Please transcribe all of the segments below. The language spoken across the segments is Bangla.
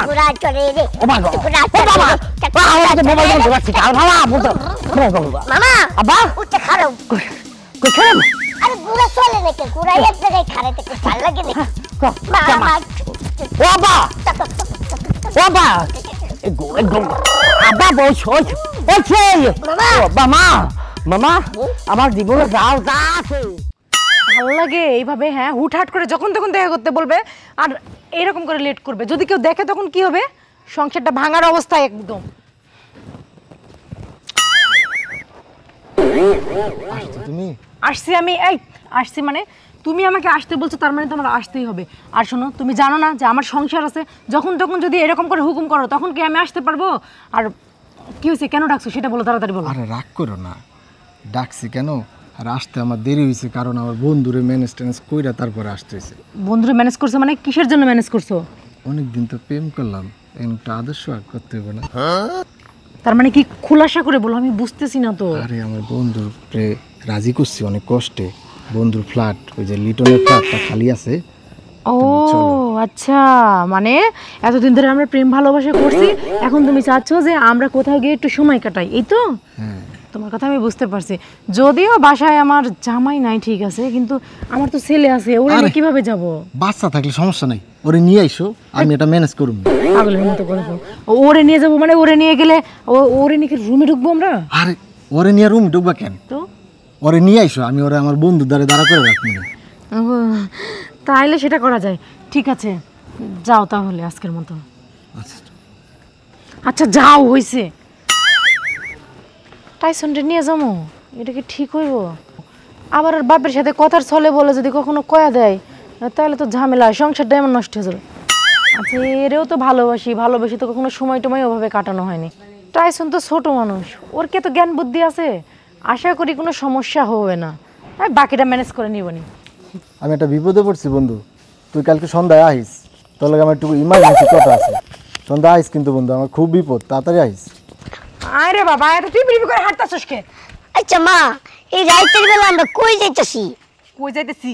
পুরা চলে রে ও মা পুরা বাবা আমার তো মোবাইল ধরে রাখছি কাল ভালো বলতো মামা আব্বা উঠে খারাপ কই খারাপ আরে পুরা চলে নাকি পুরা এক জায়গায় খারে থেকে ভাল লাগে না মামা ও আব্বা ও আব্বা আব্বা বলছো বলছে মামা মামা আমার জীবনে যাও যা আছে ভালো লাগে এইভাবে, হ্যাঁ হুটহাট করে যখন তখন দেখা করতে বলবে আর এরকম করে লেট করবে। যদি কেউ দেখে তখন কি হবে? সংসারটা ভাঙার অবস্থায় একদম। তুমি আসছি আমি, এই আসছি মানে তুমি আমাকে আসতে বলছো, তার মানে তোমার আসতেই হবে। আর শোনো, তুমি জানো না যে আমার সংসার আছে, যখন তখন যদি এরকম করে হুকুম করো তখন কি আমি আসতে পারবো? আর কি হয়েছে, কেন ডাকছো সেটা বলো, তাড়াতাড়ি বলো। আরে রাগ করো না, ডাকছি কেন আর আসতে আমার দেরি হয়েছে কারণ আমার বন্ধুরে ম্যানেজ ট্যানেজ কইরা তারপরে আসতে হয়েছে। বন্ধুরা ম্যানেজ করছো মানে কিসের জন্য ম্যানেজ করছো? অনেকদিন তো প্রেম করলাম, একটা আদর্শ আর করতে হবে না? তার মানে কি খোলাসা করে বলো, আমি বুঝতেছি না তো। আরে আমার বন্ধুর রাজি করছি অনেক কষ্টে। বন্ধুর ফ্ল্যাট, ওই যে লিটনের ফ্ল্যাটটা খালি আছে। ও আচ্ছা, মানে এতদিন ধরে আমরা প্রেম ভালোবাসা করছি, এখন তুমি চাচ্ছ যে আমরা কোথাও গিয়ে একটু সময় কাটাই, এই তো? হ্যাঁ তোমার কথা আমি বুঝতে পারছি। যদিও বাসায় আমার জামাই নাই ঠিক আছে, কিন্তু আমার তো ছেলে আছে, ওরা নিয়ে কিভাবে যাব? বাচ্চা থাকলে সমস্যা নাই, ওরে নিয়ে আইসো, আমি এটা ম্যানেজ করব। পাগলের মতো করে তো ওরে নিয়ে যাবো মানে, ওরে নিয়ে গেলে ওরে নিয়ে রুমে ঢুকবো আমরা? আরে ওরে নিয়ে রুম ঢুকবা কেন? তো ওরে নিয়ে আইসো, আমি ওরে আমার বন্ধু দ্বারা দাঁড়া করে রাখবো। তাইলে সেটা করা যায়, ঠিক আছে যাও তাহলে আজকের মতো। আচ্ছা যাও, হইছে। টাইসনটা নিয়ে যাবো, এটা কি ঠিক হইব? আবার আর বাপের সাথে কথার ছলে বলে যদি কখনো কয়া দেয় তাহলে তো ঝামেলা, সংসারটা এমন নষ্ট হয়ে যাবে। আচ্ছা এরেও তো ভালোবাসি তো কখনো সময় টময় ওভাবে কাটানো হয়নি। টাইসন তো ছোট মানুষ, ওর কে তো জ্ঞান বুদ্ধি আছে, আশা করি কোনো সমস্যা হবে না, বাকিটা ম্যানেজ করে নিবনি। আমি একটা বিপদে পড়ছি বন্ধু, তুই কালকে সন্ধ্যায় আইস, তোর লাগে আমার একটু ইমার্জেন্সি কথা আছে। সন্ধ্যায় আইস কিন্তু বন্ধু, আমার খুব বিপদ, তাড়াতাড়ি আইস। আরে বাবা এত টিপি করে হাঁটতাছস কে? আচ্ছা মা, এই রাইতের বেলা আমরা কই যাইতাছি? কই যাইতেছি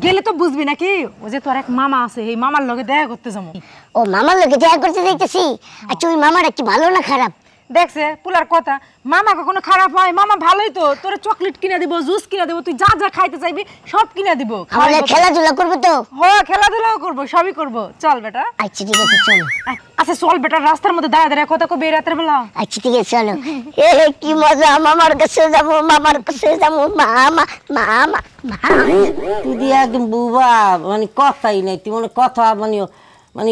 গেলে তো বুঝবি নাকি, ওই যে তোর এক মামা আছে, এই মামার লগে দেখা করতে যাবো। ও মামার লোকে দেখা করতে যাইতাছি? আচ্ছা ওই মামাটা কি ভালো না খারাপ? দেখছে পুলার কথা, মামা কখনো খারাপ হয়? মামা ভালোই তো, তোর চকলেট কিনে দিব, জুস কিনে দিব, তুই যা যা খাইতে চাইবি সব কিনে দিব। আমাদের খেলাধুলা করবো তো? হ্যাঁ খেলাধুলাও করবো, সবই করবো, চল বেটা। আচ্ছা ঠিক আছে চলো। আচ্ছা চল বেটা, রাস্তার মধ্যে দাঁড়া দাঁড়া কথা কবি রাতের বেলা। আচ্ছা ঠিক আছে চলো। এ কি মজা, মামার কাছে যাবো, মামার কাছে যাবো, মামা মামা তুই দিয়ে একদম বুবা, মানে কথাই নেই, তুই মানে কথা মানে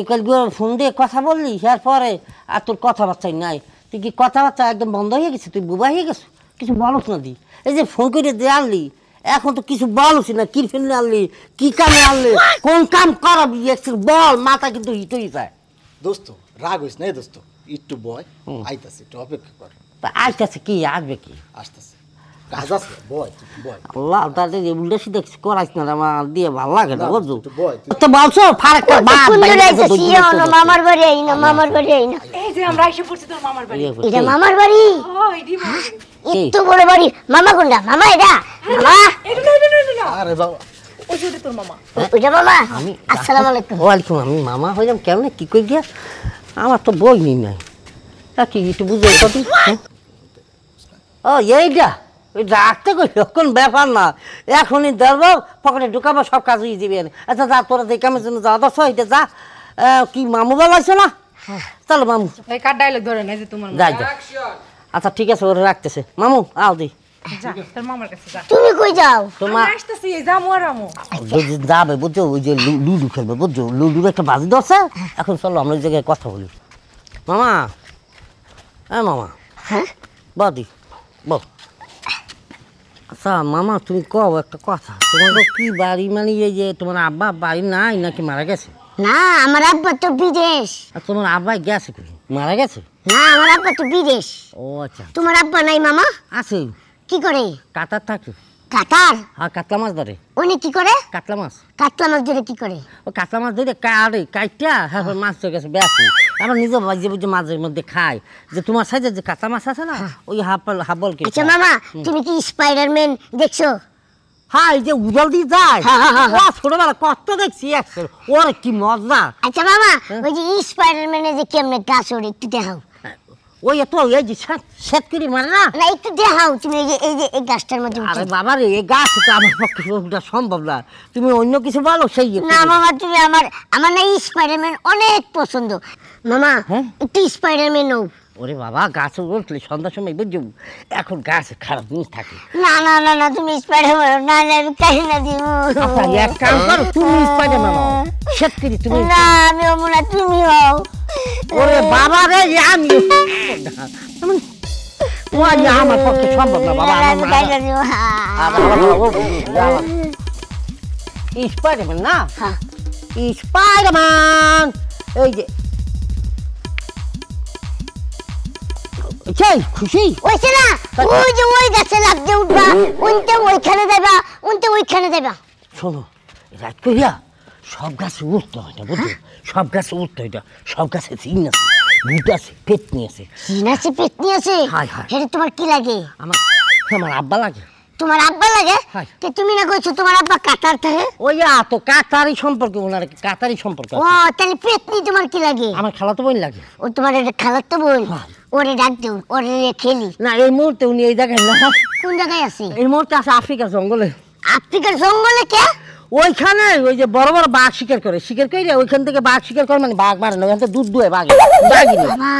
ফোন দিয়ে কথা বললি, এরপরে আর তোর কথাবার্তাই নাই। তুই কি কথাবার্তা একদম বন্ধ হয়ে গেছে? তুই বুবা হয়ে গেছো, কিছু বলস না দি। এই যে ফোন করে দিয়ে আনলি, এখন তো কিছু বলছি না, কি ফেললে আনলি, কি কামে আনলি, কোন কাম করাবি বল, মাথা কিন্তু হিট হয়ে যায়। দোস্ত রাগ হইস না দোস্ত, একটু বয়, আইতাছে, একটু অপেক্ষা কর। তা আসতেছে কি, আসবে কি? আসতেছে, কাজ আছে, বয় বয়। আল্লাহ তাদের উল্টা সিধা কিছু করাইস না, আমার দিয়ে ভালো লাগে না বুঝছো। একটু বয় তো বলছো ফারাক মামার বাড়ি আই না, মামার বাড়ি আই না। এই যে আমরা এসে পড়ছি তোর মামার বাড়ি। এটা মামার বাড়ি? এত বড় বাড়ি, মামা কোনটা? মামা এটা? মামা আরে বাবা, ওই যে তোর মামা। ওইটা মামা? আসসালামু আলাইকুম। ওয়ালাইকুম, আমি মামা হইলাম কেমনে, কি কই গিয়া? আমার তো বই নি নাই, কি একটু বুঝে কবি। ও এইটা ওই রাখতে কই কোন ব্যাপার না, এখনই ধরবো পকেটে ঢুকাবো, সব কাজ হয়ে যাবে। আচ্ছা যা, তোরা যে কামের জন্য যা দশ এটা যা। কি মামু বলাইছো না? চলো মামু এই কার ডায়লগ ধরে না যে তোমার যাই যা। আচ্ছা ঠিক আছে, ওরা রাখতেছে। মামু আও দি, যা তোর মামার কাছে যা। তুমি কই যাও? তোমার আসতেছি, যামু আর আমু। যাবে বুঝছো, ওই যে লুডু খেলবে বুঝছো, লুডুর একটা বাজি ধরছে। এখন চলো আমরা ওই জায়গায় কথা বলি। মামা, হ্যাঁ মামা। হ্যাঁ বাদি বল। আচ্ছা মামা তুমি কও একটা কথা, তোমার কি বাড়ি, মানে এই যে তোমার আব্বা বাড়ি নাই নাকি মারা গেছে? না, আমার আব্বা তো বিদেশ। আর তোমার আব্বাই গেছে কই, মারা গেছে? না, আমার আব্বা তো বিদেশ। ও আচ্ছা। তোমার আব্বা নাই মামা? আছে। কি করে? কাতার থাকে। কাতার? হ্যাঁ কাতলা মাছ ধরে। উনি কি করে? কাতলা মাছ। কাতলা মাছ ধরে কি করে? ও কাতলা মাছ ধরে কাটে, কাইটা হ্যাঁ মাছ তো গেছে বেশি। আমার নিজে বাজে বুঝে মাঝের মধ্যে খায়। যে তোমার সাইজে যে কাতলা মাছ আছে না, ওই হাফল কি। আচ্ছা মামা, তুমি কি স্পাইডারম্যান দেখছো? হ্যাঁ এই যে উজাল দিয়ে যায় ছোটবেলা কত দেখছি একশো ওর কি মজা। আচ্ছা মামা ওই যে স্পাইডারম্যানে যে কেমনে গাছ ওড়ে একটু দেখাও। ওই এত এই যে সেট করি মানে না না একটু দেখাও তুমি এই গাছটার মধ্যে আরে বাবা রে এই গাছ তো আমার পক্ষে সম্ভব না, তুমি অন্য কিছু বলো সেই না মামা তুমি আমার না স্পাইডারম্যান অনেক পছন্দ মামা। একটু স্পাইডারম্যান ও ওরে বাবা গাছ উঠলে সন্ধ্যার সময় বুঝছো এখন গাছ খারাপ জিনিস থাকে। না না না না তুমি স্পাইডারম্যান না না আমি কাহি না দিব। আচ্ছা এক কাম করো তুমি স্পাইডারম্যান হও সেট করি তুমি। না আমি ওমনা তুমি হও। ওরে বাবা রে আমি আমার পক্ষে সম্ভব না বাবা। স্পাইডারম্যান না স্পাইডারম্যান এই যে খুশি ওইছে না ওই যে ওই গাছে লাগতে উঠবা উনতে ওইখানে যাবা উনতে ওইখানে যাবা। শোনো রাত কইয়া সব গাছে উঠতে হয় না বুঝছো, সব গাছে উঠতে হয় না, সব গাছে চিন আছে বুট আছে পেটনি আছে। চিন আছে পেটনি আছে হায় হায় এটা তোমার কি লাগে? আমার আমার আব্বা লাগে। তোমার আব্বা লাগে? হায়। তো তুমি না কইছো তোমার আব্বা কাতার থাকে? ওই তো কাতারি সম্পর্কে ওনার কাতারি সম্পর্ক ও তাহলে পেটনি তোমার কি লাগে? আমার খালাতো বোন লাগে। ও তোমার এটা খালাতো বোন? হ্যাঁ। ওরে ডাক দেও ওরে খেলি। না এই মুহূর্তে উনি এই জায়গায় না, কোন জায়গায় আছে? এই মুহূর্তে আছে আফ্রিকা জঙ্গলে। আফ্রিকার জঙ্গলে কে? ওইখানে ওই যে বড় বড় বাঘ শিকার করে ওইখান থেকে বাঘ শিকার করে মানে বাঘ মারে না ওখান থেকে দুধ দুয়ে বাঘিনী বাবা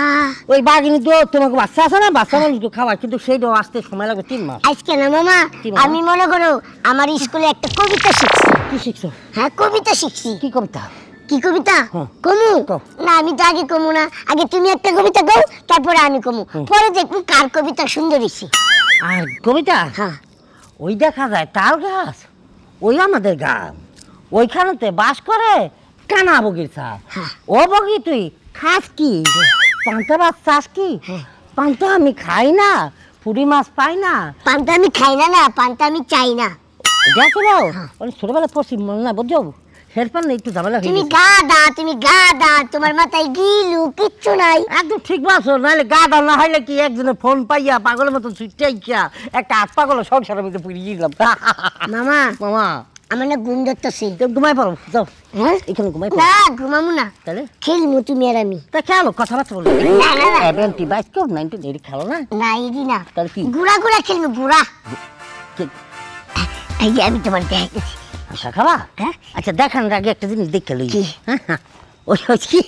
ওই বাঘিনী তো তোমাকে বাচ্চা আছে না বাচ্চা মানুষ খাওয়ায় কিন্তু সেইটাও আসতে সময় লাগবে 3 মাস। আজকে না মামা কি মামা? আমি মনে করো আমার স্কুলে একটা কবিতা শিখছি। কি শিখছো? হ্যাঁ কবিতা শিখছি। কি কবিতা? কি কবিতা? হ্যাঁ। কমু? কও। না আমি তো আগে কমু না, আগে তুমি একটা কবিতা গাও তারপরে আমি কমু, পরে দেখবো কার কবিতা সুন্দর হইছে। আর কবিতা হ্যাঁ ওই দেখা যায় তাল গাছ ওই আমাদের গ্রাম ওইখানেতে বাস করে কানা বগির ছাপ। ও বগি তুই খাস কি? পান্তা মাছ চাস কি? পান্তা আমি খাই না, পুরি মাছ পাই না। পান্তা আমি খাই না, না পান্তা আমি চাই না। দেখো ওই ছোটবেলা পড়ছি মনে না বুঝছো হেরপার না একটু ঝামেলা হয়ে তুমি গেছে। তুমি গাদা তোমার মাথায় গিলু কিচ্ছু নাই। একদম ঠিক বলছো, নাহলে গাদা না হইলে কি একজনে ফোন পাইয়া পাগলের মতন ছুটাইয়া একটা হাত পাগল সংসারের মধ্যে পুড়ে গেলাম। মামা মামা আমার না ঘুম ধরতেছে। তুমি ঘুমাই পারো যাও হ্যাঁ এখানে ঘুমাই পারো। না ঘুমামু না, তাহলে খেলমু তুমি আর আমি। তা খেলো কথাবার্তা বলো। না, না, না। 70 বাইশ কেউ 90 এর খেলো না। না ইদি না, তাহলে কি? গুড়া গুড়া খেলমু গুড়া। কি- এই যে আমি তোমার দেখাইতেছি। আচ্ছা খাবা হ্যাঁ? আচ্ছা দেখানোর আগে একটা জিনিস দেখে লই। কি? ওই কি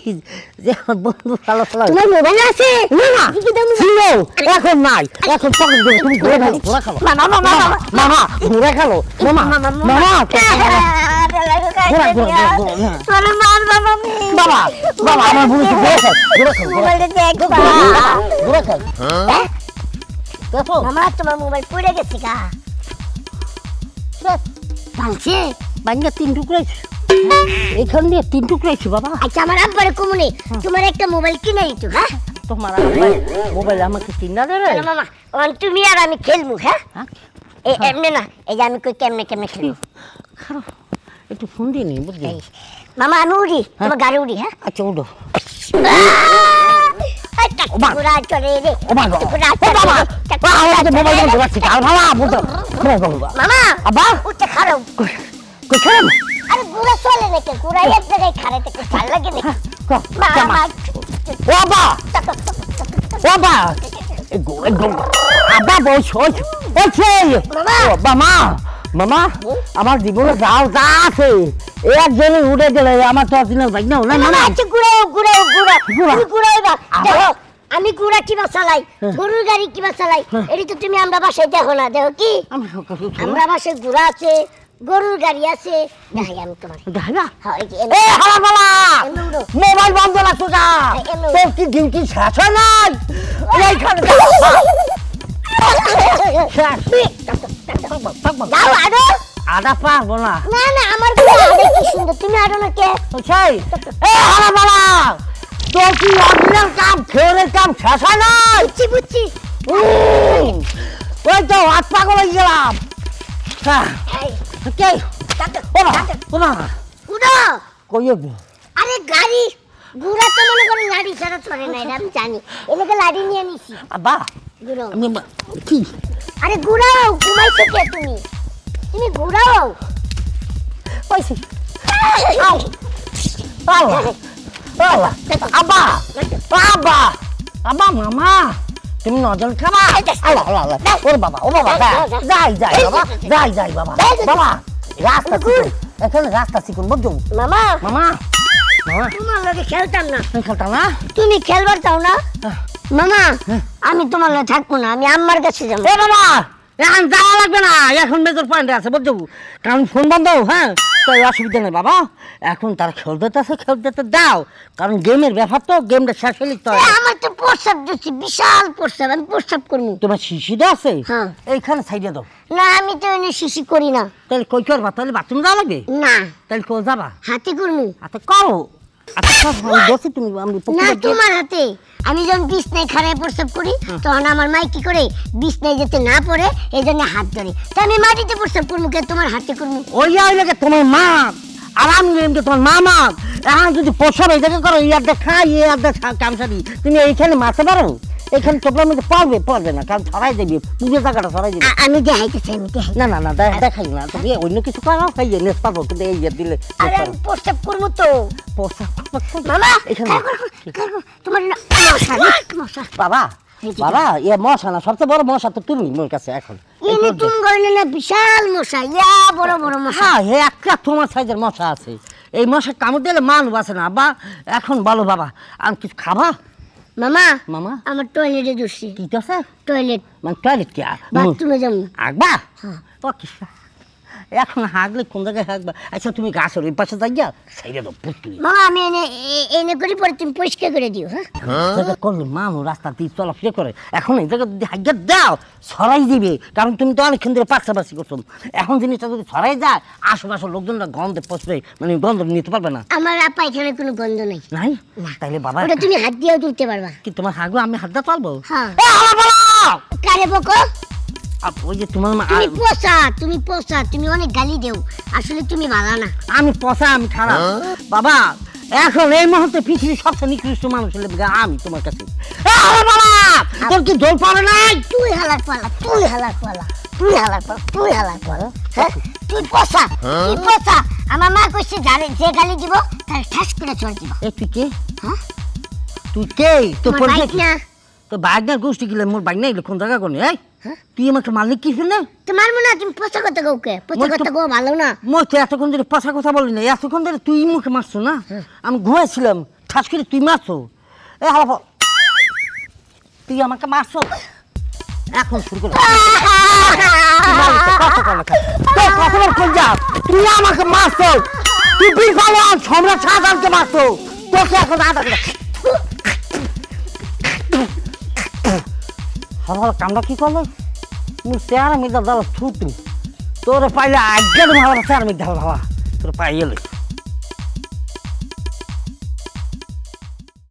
যে আমার বন্ধু ভালো খেলা তোমার মোবাইল আছে? না ছিল এখন নাই, এখন পকেট করে তুমি ঘুরে খেলো ঘোরা খেলো মামা মামা মামা মামা ঘুরে খেলো মামা মামা মামা তোরে মার বাবা বাবা বাবা আমার বন্ধু ঘুরে খেল ঘুরে খেল মোবাইলটা দেখ ঘুরে খেল দেখো মামা তোমার মোবাইল পড়ে গেছে কা ভাঙছে? বাঙ্গা 3 টুকরাইছে এখান দিয়ে 3 টুকরাইছে বাবা। আচ্ছা আমার আব্বারে কমুনে তোমার একটা মোবাইল কিনে দিত। হ্যাঁ তোমার মোবাইল আমাকে কিনা দেবে? চলো মামা ওখানে তুমি আর আমি খেলবো। হ্যাঁ হ্যাঁ? এই এমনি না, এই যে আমি কই কেমনে কেমনে খেলবো। খারাপ একটু ফোন দিয়ে নি বুঝলি। এই, মামা আমি উড়ি তোমার গাড়ি উড়ি। হ্যাঁ আচ্ছা উঠো। ঘোড়া চলে রে ও মা গড ঘোড়া ও বাবা আমার তো মোবাইল বন্ধ করছি কাল বাবা বলতো বাবা মামা আব্বা উঠতে খারাপ। কই খারাপ আরে ঘোড়া চলে নাকি? ঘোড়া এক জায়গায় খাড়াতে একটু ভাল লাগে নাকি? মামা ও বাবা ও বাবা আব্বা বলছো ওছে মামা মামা আমার জীবনে যাও যা আছে একজনে উড়ে গেলে আমার তো দিনের ভাই না না মামা আচ্ছা ঘুরাও ঘুরাও ঘুরাও তুমি ঘুরাও না। দেখো আমি ঘোড়া কিবা চালাই, গরুর গাড়ি কিবা চালাই, এটি তো তুমি আমরা বাসায় দেখো না। দেখো কি আমরা বাসায় ঘোড়া আছে, গরুর গাড়ি আছে। দেখাই আমি তোমার। দেখা হ্যাঁ এই যে এ হালা বাবা এমনি উড়ো। মোবাইল বন্ধ রাখো যা এমনি তোর কি ডিউটি শেষ হয় নাই এইখানে যাও আরো। আদা পারবো না না না আমার ঘোড়া আরে কি সুন্দর, তুমি আরো না কে? সেই এ হালা বাবা তোর কি অরিজিনাল কাম ফেরের কাম শেষ হয় নাই? বুঝছি বুঝছি। ওই তো হাত পাগল হয়ে গেলাম। হ্যাঁ এই কে কাটো ওমা কাটো ওমা উড়ো। কই আরে গাড়ি ঘোড়া তো মনে করে লাড়ি ছাড়া চলে না, এটা আমি জানি। এনেকে লাড়ি নিয়ে নিছি। আব্বা ঘুরো আমি কি আরে ঘুরাও, ঘুমাইছো কে তুমি? তুমি ঘুরাও পাইছি আল্লাহ আল্লাহ আব্বা আব্বা আব্বা মামা তুমি নজল খাবা আল্লাহ আল্লাহ আল্লাহ ওর বাবা ও বাবা যাই যাই বাবা যাই যাই বাবা বাবা রাস্তা চিকুন এখানে রাস্তা চিকুন বুঝছো মামা মামা মামা তোমার লগে খেলতাম না তুমি খেলতাম না তুমি খেলবার চাও না মামা আমি তোমার লগে থাকবো না আমি আম্মার কাছে যাবো এ বাবা এখন যাওয়া লাগবে না এখন মেজর পয়েন্টে আছে বুঝছো কারণ ফোন বন্ধ হ্যাঁ তাই অসুবিধা নেই বাবা এখন তারা খেলতে দাও কারণ গেমের ব্যাপার তো গেমটা শেষ হলে তো আমার তো প্রস্রাব দিচ্ছি বিশাল প্রস্রাব আমি প্রস্রাব করবো তোমার শিশিটা আছে হ্যাঁ। এইখানে সাইডে দাও না আমি তো এনে শিশি করি না তাহলে কই করবা তাহলে বাথরুম যাওয়া লাগবে না তাহলে কই যাবা হাতে করবো আচ্ছা করো আচ্ছা আমি বসি তুমি আমি না পুকুরে গিয়ে- তোমার হাতে আমি যখন বিছনায় খাড়ায় প্রস্রাব করি তখন আমার মাই কি করে বিছনায় যেতে না পড়ে এই জন্য হাত ধরে তা আমি মাটিতে প্রস্রাব করবো কে তোমার হাতে করবো ওই লাগে তোমার মা আর আমি এমনি তোমার মামা এখন যদি পোষাবে এই জায়গা করো ইয়ারটা খাই ইয়ারটা কামসারি তুমি এইখানে মারতে পারো এখানে টোপলার মধ্যে পারবে না কারণ ছড়াই দেবে পুজোর জায়গাটা ছড়াই দেবে আমি দেখাইতেছি আমি দেখাই না না না দেখাই না তুমি অন্য কিছু করো খাইয়ে নেস পাবো কিন্তু এই ইয়ে দিলে আরে আমি প্রস্রাব করবো তো মামা এখানে তোমার মশা মশা বাবা বাবা ইয়ে মশা না সবচেয়ে বড় মশা তো তুমি মোর কাছে এখন ইনি তুমি গড়লে না বিশাল মশা ইয়া বড় বড় মশা হ্যাঁ হে একটা তোমার সাইজের মশা আছে এই মশা কামড় দিলে মানুষ আছে না বা এখন বলো বাবা আর কিছু খাবা মামা মামা আমার টয়লেটে দূরছি কি আছে টয়লেট মানে টয়লেট কি বাথরুমে যাবো আগবা ও কি এখন হাগলে কোন জায়গায় হাগবা আচ্ছা তুমি গাছের ওই পাশে যাইয়া সাইডে দাও পুতুলি মামা আমি এনে এনে করি পরে তুমি পরিষ্কার করে দিও হ্যাঁ জায়গা করলে মানুষ রাস্তা দিয়ে চলাফেরা করে এখন এই জায়গা যদি হাগিয়ে দাও ছড়াই দিবে কারণ তুমি তো অনেকক্ষণ ধরে পাশাপাশি করছো এখন জিনিসটা যদি ছড়াই যায় আশেপাশের লোকজনরা গন্ধে পচবে মানে গন্ধ নিতে পারবে না আমার পায়খানায় কোনো গন্ধ নেই নাই তাইলে বাবা ওটা তুমি হাত দিয়েও তুলতে পারবা কি তোমার হাগু আমি হাত দিয়ে পারবো হ্যাঁ কারে বকো ওই যে তোমার মা তুমি পোষা তুমি অনেক গালি দেও আসলে তুমি ভালো না আমি পচা আমি খারাপ বাবা এখন এই মুহূর্তে পৃথিবীর সবচেয়ে নিকৃষ্ট মানুষ হলে আমি তোমার কাছে তোর কি জল পারে নাই তুই হালার পালা তুই হালার পালা তুই হালার পালা তুই হালার পালা হ্যাঁ তুই পোষা আমার মা কইছে যে গালি দিব তার ঠাস করে চড় দিব এ তুই কে হ্যাঁ তুই কে তোর তোমার বাইক না তো বাইক না গোষ্ঠী গেলে মোর বাইক নাই কোন জায়গা কোন এই তুই আমাকে মালিক কি শুনে তোমার মনে হয় তুমি পোষা কথা কাউকে পোষা কথা গো ভালো না মই তো এতক্ষণ ধরে পচা কথা বলি না এতক্ষণ ধরে তুই মুখে মারছো না আমি ঘুমাইছিলাম ঠাস করে তুই মারছো এ হালা তুই আমাকে মারছো এখন শুরু করে তুই আমাকে মারছো তুই বিফলে সম্রাট শাহজাহানকে মারছো তোকে এখন আদা করে কামটা কি করলো চেয়ার মির্জা দাও ছুটি তোরে পাইলে আজ্ঞা ভালো চেয়ার মির্জা ভাবা তোর পাইলে